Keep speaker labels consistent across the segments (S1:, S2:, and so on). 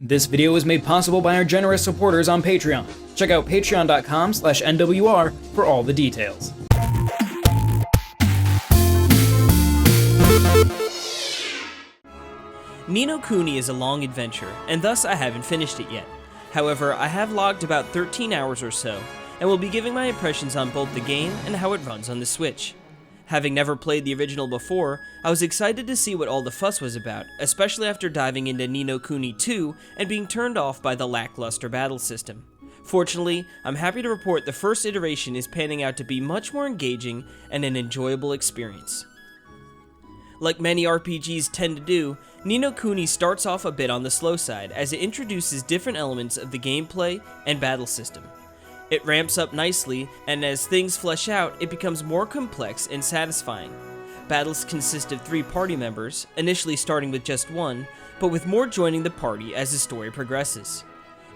S1: This video was made possible by our generous supporters on Patreon. Check out patreon.com/NWR for all the details.
S2: Ni no Kuni is a long adventure, and thus I haven't finished it yet. However, I have logged about 13 hours or so, and will be giving my impressions on both the game and how it runs on the Switch. Having never played the original before, I was excited to see what all the fuss was about, especially after diving into Ni no Kuni 2 and being turned off by the lackluster battle system. Fortunately, I'm happy to report the first iteration is panning out to be much more engaging and an enjoyable experience. Like many RPGs tend to do, Ni no Kuni starts off a bit on the slow side as it introduces different elements of the gameplay and battle system. It ramps up nicely, and as things flesh out, it becomes more complex and satisfying. Battles consist of 3 party members, initially starting with just 1, but with more joining the party as the story progresses.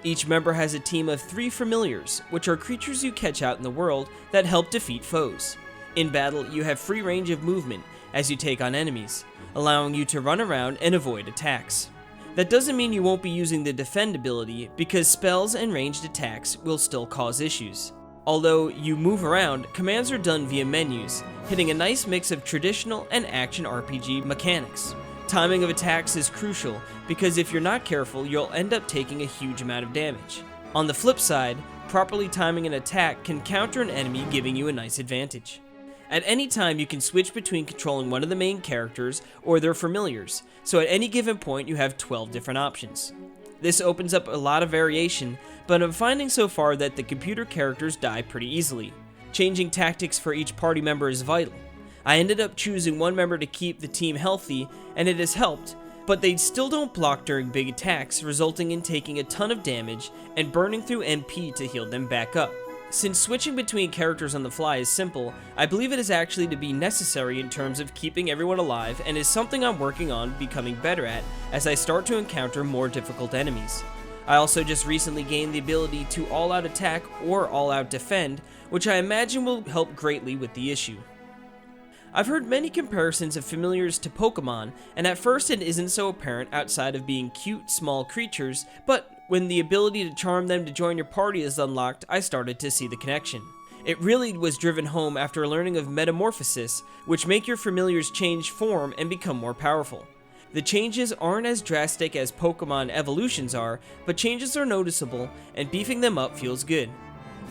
S2: Each member has a team of 3 familiars, which are creatures you catch out in the world that help defeat foes. In battle, you have free range of movement as you take on enemies, allowing you to run around and avoid attacks. That doesn't mean you won't be using the defend ability, because spells and ranged attacks will still cause issues. Although you move around, commands are done via menus, hitting a nice mix of traditional and action RPG mechanics. Timing of attacks is crucial, because if you're not careful, you'll end up taking a huge amount of damage. On the flip side, properly timing an attack can counter an enemy, giving you a nice advantage. At any time, you can switch between controlling one of the main characters or their familiars, so at any given point you have 12 different options. This opens up a lot of variation, but I'm finding so far that the computer characters die pretty easily. Changing tactics for each party member is vital. I ended up choosing one member to keep the team healthy, and it has helped, but they still don't block during big attacks, resulting in taking a ton of damage and burning through MP to heal them back up. Since switching between characters on the fly is simple, I believe it is actually to be necessary in terms of keeping everyone alive, and is something I'm working on becoming better at as I start to encounter more difficult enemies. I also just recently gained the ability to all-out attack or all-out defend, which I imagine will help greatly with the issue. I've heard many comparisons of familiars to Pokemon, and at first it isn't so apparent outside of being cute, small creatures, but when the ability to charm them to join your party is unlocked, I started to see the connection. It really was driven home after learning of metamorphosis, which make your familiars change form and become more powerful. The changes aren't as drastic as Pokemon evolutions are, but changes are noticeable, and beefing them up feels good.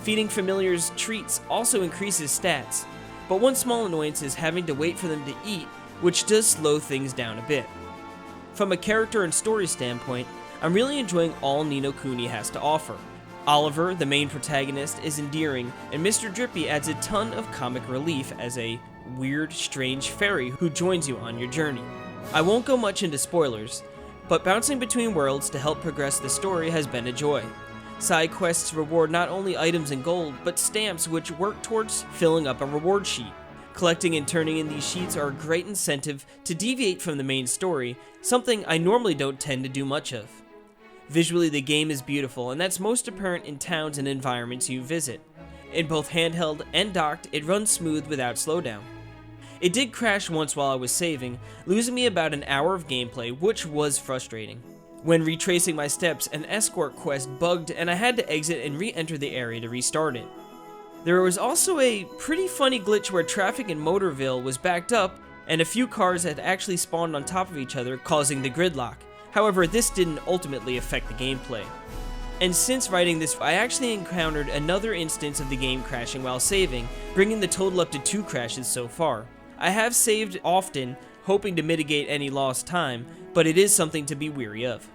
S2: Feeding familiars treats also increases stats, but one small annoyance is having to wait for them to eat, which does slow things down a bit. From a character and story standpoint, I'm really enjoying all Ni no Kuni has to offer. Oliver, the main protagonist, is endearing, and Mr. Drippy adds a ton of comic relief as a weird, strange fairy who joins you on your journey. I won't go much into spoilers, but bouncing between worlds to help progress the story has been a joy. Side quests reward not only items and gold, but stamps which work towards filling up a reward sheet. Collecting and turning in these sheets are a great incentive to deviate from the main story, something I normally don't tend to do much of. Visually, the game is beautiful, and that's most apparent in towns and environments you visit. In both handheld and docked, it runs smooth without slowdown. It did crash once while I was saving, losing me about an hour of gameplay, which was frustrating. When retracing my steps, an escort quest bugged and I had to exit and re-enter the area to restart it. There was also a pretty funny glitch where traffic in Motorville was backed up and a few cars had actually spawned on top of each other, causing the gridlock. However, this didn't ultimately affect the gameplay. And since writing this, I actually encountered another instance of the game crashing while saving, bringing the total up to 2 crashes so far. I have saved often, hoping to mitigate any lost time, but it is something to be wary of.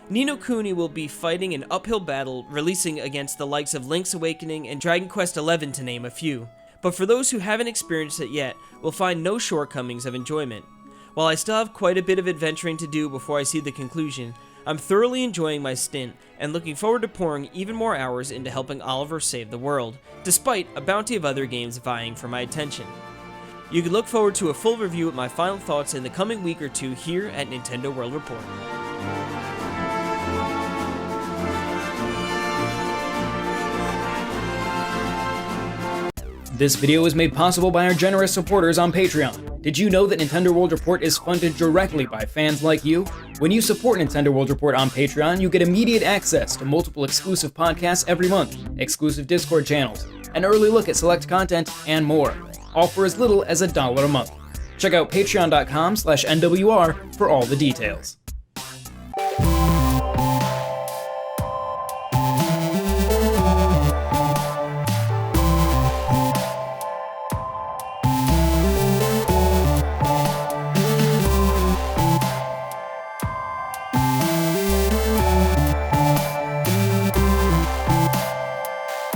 S2: Ni no Kuni will be fighting an uphill battle, releasing against the likes of Link's Awakening and Dragon Quest XI to name a few, but for those who haven't experienced it yet, will find no shortcomings of enjoyment. While I still have quite a bit of adventuring to do before I see the conclusion, I'm thoroughly enjoying my stint and looking forward to pouring even more hours into helping Oliver save the world, despite a bounty of other games vying for my attention. You can look forward to a full review of my final thoughts in the coming week or two here at Nintendo World Report.
S1: This video was made possible by our generous supporters on Patreon. Did you know that Nintendo World Report is funded directly by fans like you? When you support Nintendo World Report on Patreon, you get immediate access to multiple exclusive podcasts every month, exclusive Discord channels, an early look at select content, and more, all for as little as $1 a month. Check out patreon.com/NWR for all the details.